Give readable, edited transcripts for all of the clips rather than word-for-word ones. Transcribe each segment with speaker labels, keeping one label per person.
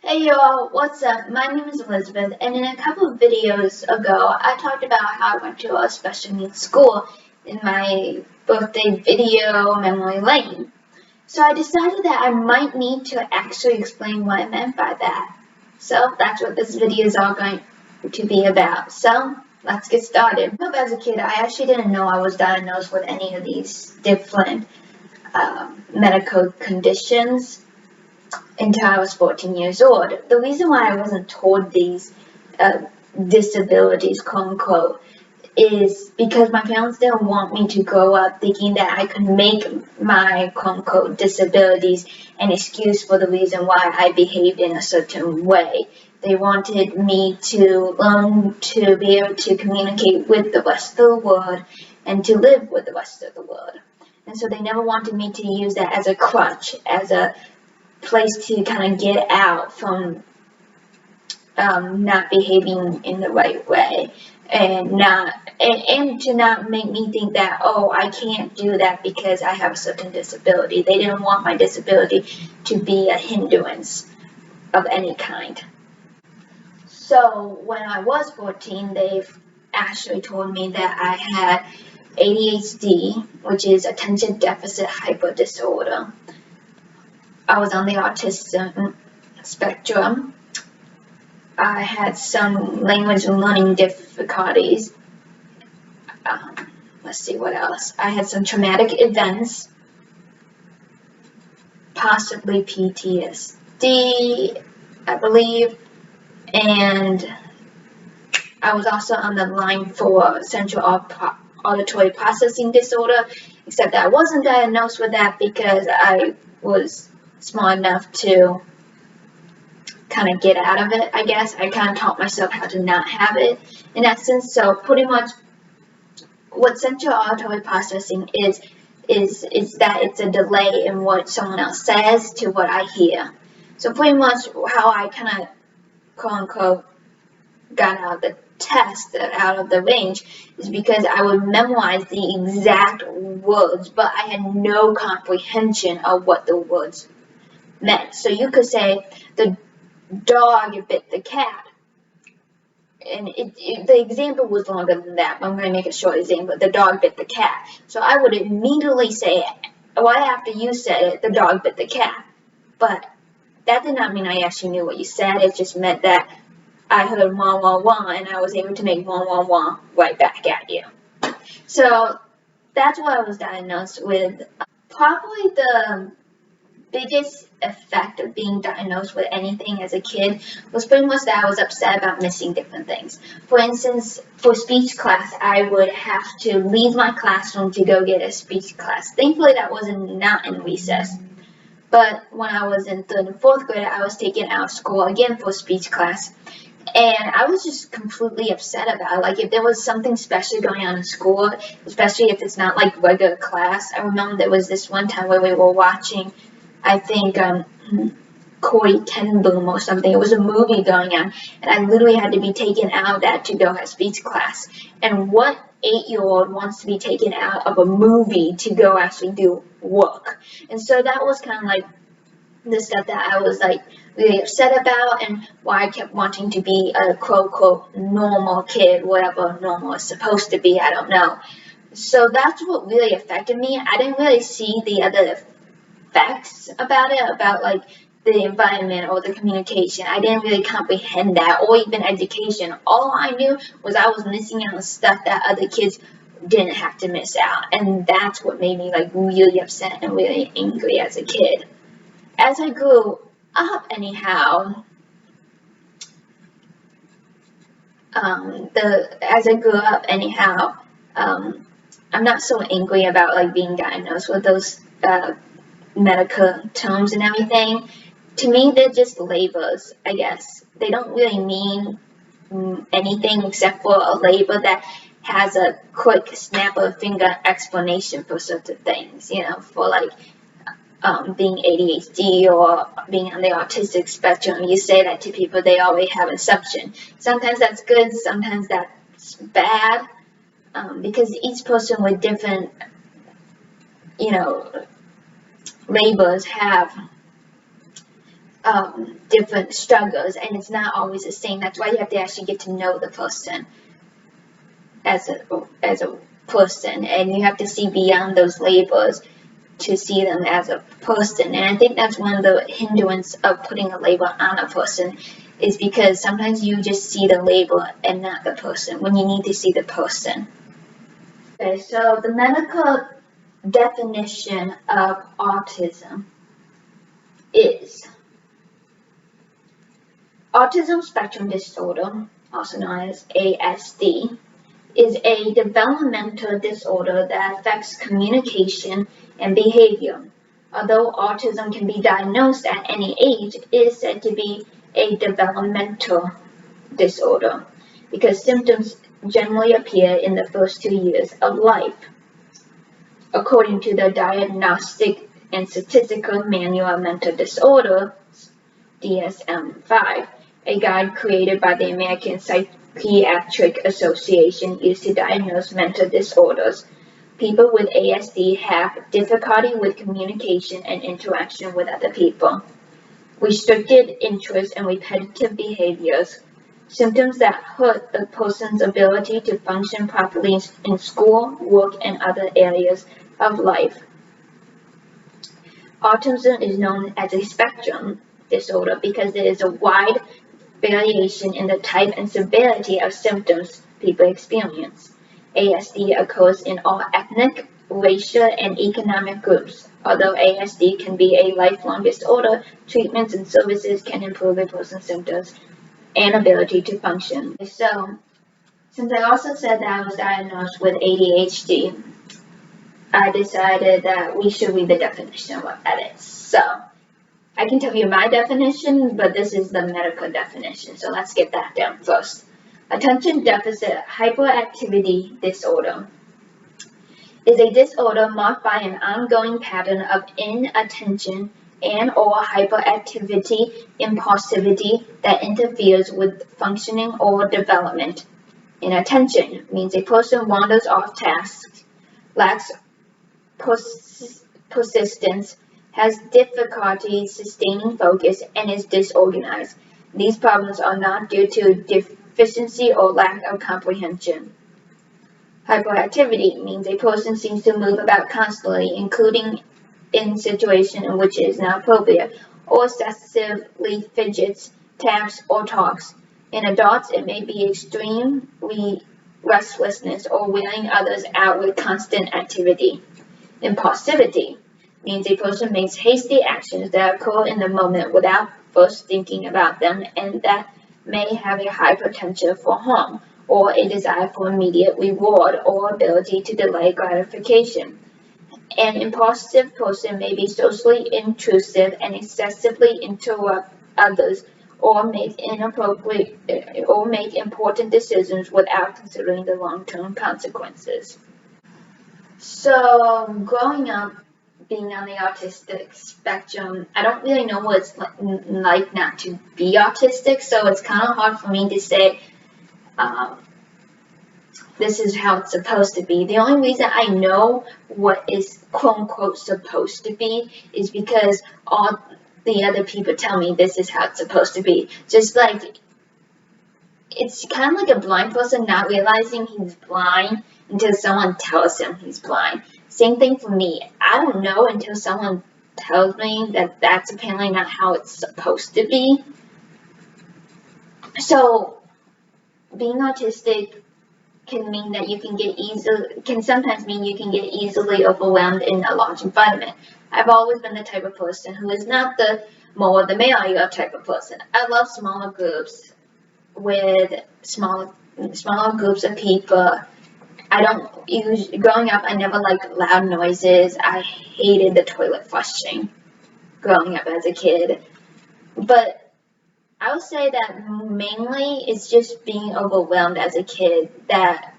Speaker 1: Hey y'all, what's up? My name is Elizabeth, and in a couple of videos ago, I talked about how I went to a special needs school in my birthday video memory lane. So I decided that I might need to actually explain what I meant by that. So that's what this video is all going to be about. So let's get started. As a kid, I actually didn't know I was diagnosed with any of these different medical conditions until I was 14 years old. The reason why I wasn't told these disabilities, quote unquote, is because my parents didn't want me to grow up thinking that I could make my quote unquote disabilities an excuse for the reason why I behaved in a certain way. They wanted me to learn to be able to communicate with the rest of the world and to live with the rest of the world. And so they never wanted me to use that as a crutch, as a place to kind of get out from not behaving in the right way, and to not make me think that, oh, I can't do that because I have a certain disability. They didn't want my disability to be a hindrance of any kind. So when I was 14, they actually told me that I had ADHD, which is attention deficit hyper disorder. I was on the autism spectrum. I had some language learning difficulties. Let's see what else. I had some traumatic events, possibly PTSD, I believe, and I was also on the line for central auditory processing disorder, except that I wasn't diagnosed with that because I was smart enough to kind of get out of it, I guess. I kind of taught myself how to not have it in essence. So pretty much what central auditory processing is that it's a delay in what someone else says to what I hear. So pretty much how I kind of quote unquote got out of the test, out of the range, is because I would memorize the exact words, but I had no comprehension of what the words meant. So you could say the dog bit the cat, and the example was longer than that, but I'm going to make a short example. The dog bit the cat. So I would immediately say, right after you said it, the dog bit the cat. But that did not mean I actually knew what you said. It just meant that I heard wah, wah, wah, and I was able to make wah, wah, wah right back at you. So that's what I was diagnosed with. Probably the biggest effect of being diagnosed with anything as a kid was pretty much that I was upset about missing different things. For instance, for speech class, I would have to leave my classroom to go get a speech class. Thankfully, that wasn't not in recess. But when I was in 3rd and 4th grade, I was taken out of school again for speech class. And I was just completely upset about it. Like, if there was something special going on in school, especially if it's not like regular class. I remember there was this one time where we were watching, I think, Corey Ten Boom or something. It was a movie going on, and I literally had to be taken out of that to go have speech class. And what 8-year-old wants to be taken out of a movie to go actually do work? And so that was kind of like the stuff that I was like really upset about, and why I kept wanting to be a quote unquote normal kid, whatever normal is supposed to be, I don't know. So that's what really affected me. I didn't really see the other facts about it, about like the environment or the communication. I didn't really comprehend that, or even education. All I knew was I was missing out on stuff that other kids didn't have to miss out, and that's what made me like really upset and really angry as a kid. As I grew up, anyhow, I'm not so angry about like being diagnosed with those medical terms and everything. To me, they're just labels, I guess. They don't really mean anything except for a label that has a quick snap of a finger explanation for certain things, for like being ADHD or being on the autistic spectrum. You say that to people, they already have an assumption. Sometimes that's good, sometimes that's bad, because each person with different, labels have different struggles, and it's not always the same. That's why you have to actually get to know the person as a person, and you have to see beyond those labels to see them as a person. And I think that's one of the hindrances of putting a label on a person, is because sometimes you just see the label and not the person when you need to see the person. Okay, so the medical definition of autism is autism spectrum disorder, also known as ASD, is a developmental disorder that affects communication and behavior. Although autism can be diagnosed at any age, it is said to be a developmental disorder because symptoms generally appear in the first 2 years of life. According to the Diagnostic and Statistical Manual of Mental Disorders, DSM-5, a guide created by the American Psychiatric Association used to diagnose mental disorders. People with ASD have difficulty with communication and interaction with other people, restricted interests and repetitive behaviors, symptoms that hurt a person's ability to function properly in school, work, and other areas of life. Autism is known as a spectrum disorder because there is a wide variation in the type and severity of symptoms people experience. ASD occurs in all ethnic, racial, and economic groups. Although ASD can be a lifelong disorder, treatments and services can improve a person's symptoms and ability to function. So, since I also said that I was diagnosed with ADHD, I decided that we should read the definition of what that is. So, I can tell you my definition, but this is the medical definition, so let's get that down first. Attention deficit hyperactivity disorder is a disorder marked by an ongoing pattern of inattention and/or hyperactivity, impulsivity that interferes with functioning or development. Inattention means a person wanders off task, lacks persistence, has difficulty sustaining focus, and is disorganized. These problems are not due to deficiency or lack of comprehension. Hyperactivity means a person seems to move about constantly, including in situations in which it is not appropriate, or excessively fidgets, taps, or talks. In adults, it may be extremely restlessness or wearing others out with constant activity. Impulsivity means a person makes hasty actions that occur in the moment without first thinking about them and that may have a high potential for harm, or a desire for immediate reward or ability to delay gratification. An impulsive person may be socially intrusive and excessively interrupt others or make important decisions without considering the long-term consequences. So, growing up, being on the autistic spectrum, I don't really know what it's like not to be autistic, so it's kind of hard for me to say this is how it's supposed to be. The only reason I know what is quote-unquote supposed to be is because all the other people tell me this is how it's supposed to be. Just like, it's kind of like a blind person not realizing he's blind until someone tells him he's blind. Same thing for me. I don't know until someone tells me that that's apparently not how it's supposed to be. So, being autistic can sometimes mean you can get easily overwhelmed in a large environment. I've always been the type of person who is not the more the merrier type of person. I love smaller groups with smaller groups of people. Growing up, I never liked loud noises. I hated the toilet flushing growing up as a kid. But I would say that mainly it's just being overwhelmed as a kid that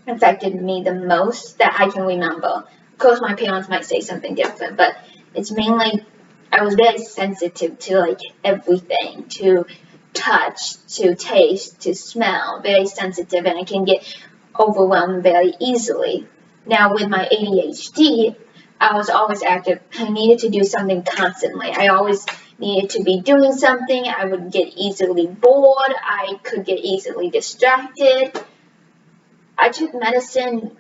Speaker 1: affected me the most that I can remember. Of course, my parents might say something different, but it's mainly I was very sensitive to like everything, to touch, to taste, to smell, very sensitive, and I can get overwhelmed very easily. Now with my ADHD, I was always active. I needed to do something constantly. I always needed to be doing something, I would get easily bored, I could get easily distracted. I took medicine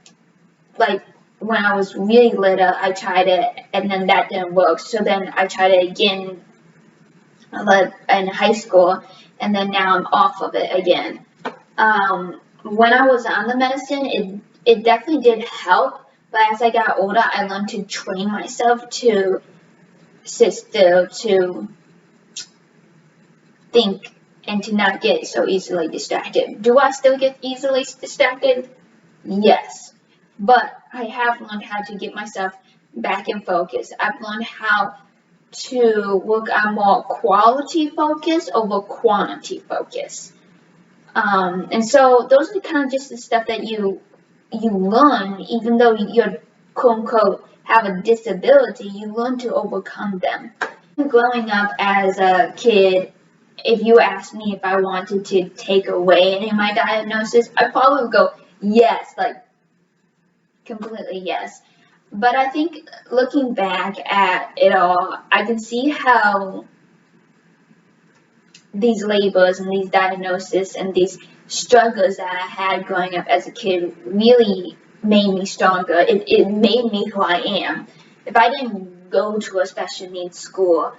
Speaker 1: like when I was really little. I tried it and then that didn't work, so then I tried it again in high school, and then now I'm off of it again. When I was on the medicine, it definitely did help, but as I got older, I learned to train myself to sit still, to think, and to not get so easily distracted. Do I still get easily distracted? Yes, but I have learned how to get myself back in focus. I've learned how to work on more quality focus over quantity focus. And so those are kind of just the stuff that you learn, even though you're quote unquote have a disability, you learn to overcome them. Growing up as a kid, if you asked me if I wanted to take away any of my diagnosis, I probably would go yes, like completely yes. But I think looking back at it all, I can see how these labels and these diagnoses and these struggles that I had growing up as a kid really made me stronger. It made me who I am. If I didn't go to a special needs school,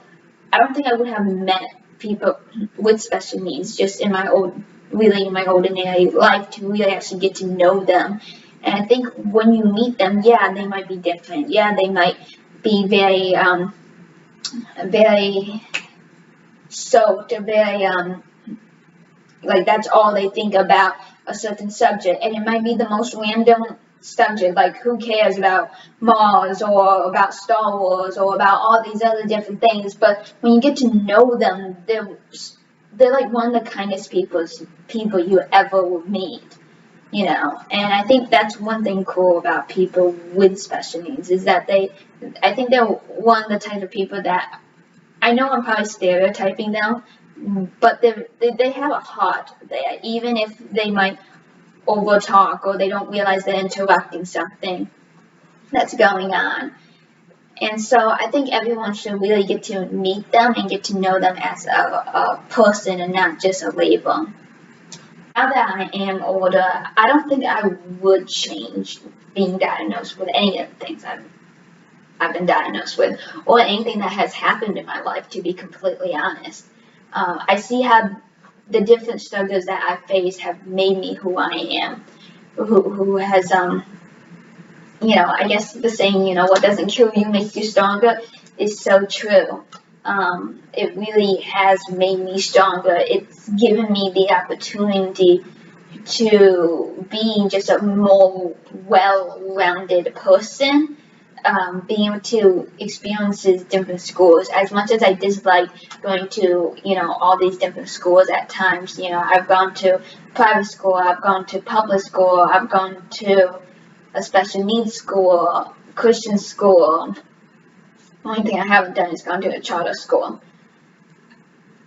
Speaker 1: I don't think I would have met people with special needs just in my ordinary life to really actually get to know them. And I think when you meet them, yeah, they might be different. Yeah, they might be very soaked, very like that's all they think about a certain subject, and it might be the most random subject, like who cares about Mars or about Star Wars or about all these other different things, but when you get to know them, they're like one of the kindest people you ever will meet, you know. And I think that's one thing cool about people with special needs is that I think they're one of the type of people that, I know I'm probably stereotyping them, but they have a heart there, even if they might over talk or they don't realize they're interrupting something that's going on. And so I think everyone should really get to meet them and get to know them as a person and not just a label. Now that I am older, I don't think I would change being diagnosed with any of the things I've been diagnosed with, or anything that has happened in my life, to be completely honest. I see how the different struggles that I face have made me who I am, who has, I guess the saying, what doesn't kill you makes you stronger is so true. It really has made me stronger. It's given me the opportunity to be just a more well-rounded person. Being able to experience different schools. As much as I dislike going to, all these different schools at times, I've gone to private school, I've gone to public school, I've gone to a special needs school, Christian school. The only thing I haven't done is gone to a charter school.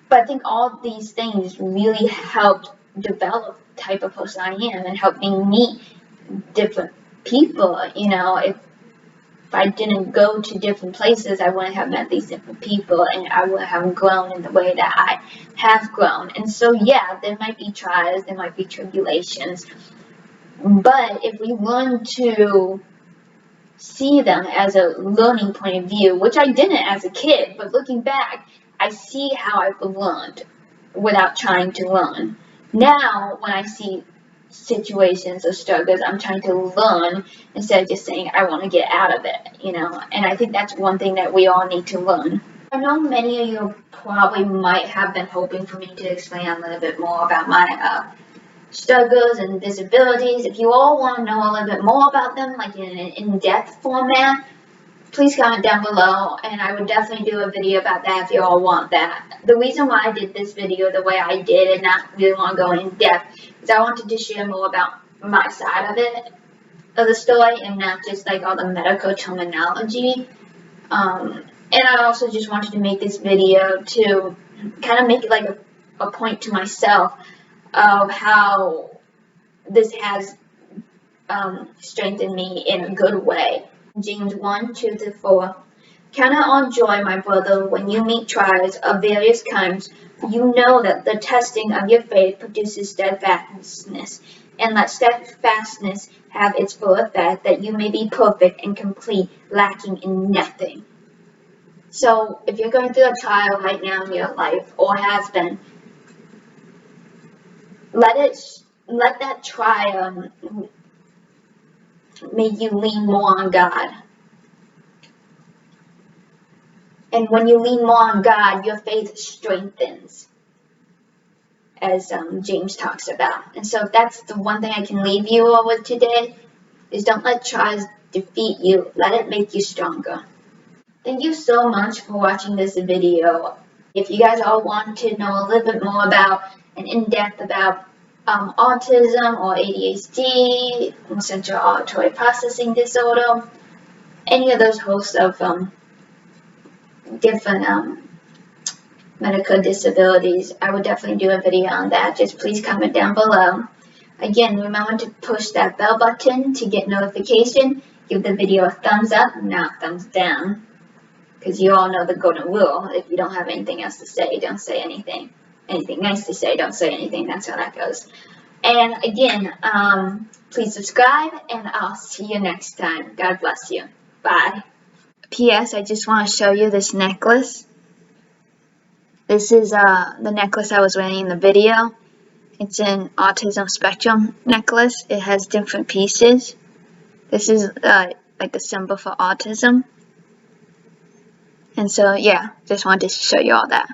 Speaker 1: But I think all these things really helped develop the type of person I am and helped me meet different people, If I didn't go to different places, I wouldn't have met these different people, and I wouldn't have grown in the way that I have grown. And so, yeah, there might be trials, there might be tribulations, but if we learn to see them as a learning point of view, which I didn't as a kid, but looking back, I see how I've learned without trying to learn. Now, when I see situations or struggles, I'm trying to learn instead of just saying I want to get out of it, and I think that's one thing that we all need to learn. I know many of you probably might have been hoping for me to explain a little bit more about my struggles and disabilities. If you all want to know a little bit more about them, like in an in-depth format, please comment down below, and I would definitely do a video about that if you all want that. The reason why I did this video the way I did and not really want to go in depth is I wanted to share more about my side of the story, and not just like all the medical terminology. And I also just wanted to make this video to kind of make it like a point to myself of how this has strengthened me in a good way. James 1:2-4. Count on joy, my brother, when you meet trials of various kinds, for you know that the testing of your faith produces steadfastness, and let steadfastness have its full effect, that you may be perfect and complete, lacking in nothing. So, if you're going through a trial right now in your life, or has been, let that trial make you lean more on God. And when you lean more on God, your faith strengthens, as James talks about. And so that's the one thing I can leave you all with today, is don't let trials defeat you. Let it make you stronger. Thank you so much for watching this video. If you guys all want to know a little bit more about and in-depth about autism or ADHD, essential auditory processing disorder, any of those hosts of different medical disabilities, I would definitely do a video on that. Just please comment down below. Again, remember to push that bell button to get notification. Give the video a thumbs up, not thumbs down, because you all know the golden rule. If you don't have anything else to say, don't say anything. Anything nice to say, don't say anything. That's how that goes. And again, please subscribe, and I'll see you next time. God bless you. Bye. P.S. I just want to show you this necklace. This is the necklace I was wearing in the video. It's an autism spectrum necklace. It has different pieces. This is like a symbol for autism. And so, yeah, just wanted to show you all that.